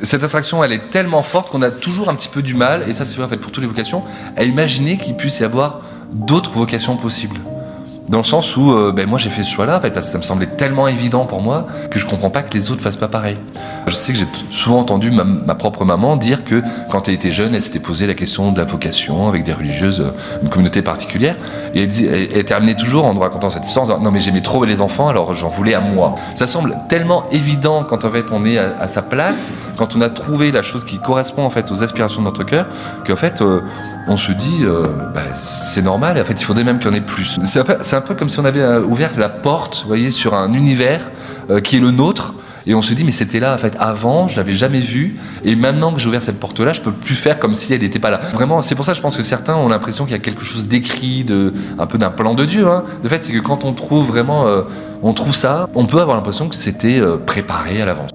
Cette attraction, elle est tellement forte qu'on a toujours un petit peu du mal, et ça c'est vrai en fait pour toutes les vocations, à imaginer qu'il puisse y avoir d'autres vocations possibles. Dans le sens où moi j'ai fait ce choix-là en fait, parce que ça me semblait tellement évident pour moi que je comprends pas que les autres fassent pas pareil. Je sais que j'ai souvent entendu ma propre maman dire que quand elle était jeune, elle s'était posé la question de la vocation avec des religieuses, une communauté particulière, et elle terminait toujours en nous racontant cette histoire en disant non mais j'aimais trop les enfants alors j'en voulais à moi. Ça semble tellement évident quand en fait on est à sa place, quand on a trouvé la chose qui correspond en fait aux aspirations de notre cœur, qu'en fait on se dit c'est normal, et en fait il faudrait même qu'il y en ait plus. C'est un peu comme si on avait ouvert la porte, vous voyez, sur un univers qui est le nôtre, et on se dit mais c'était là en fait avant, je l'avais jamais vu, et maintenant que j'ai ouvert cette porte-là, je peux plus faire comme si elle n'était pas là. Vraiment, c'est pour ça que je pense que certains ont l'impression qu'il y a quelque chose d'écrit, un peu d'un plan de Dieu. Hein. De fait, c'est que quand on trouve vraiment, on trouve ça, on peut avoir l'impression que c'était préparé à l'avance.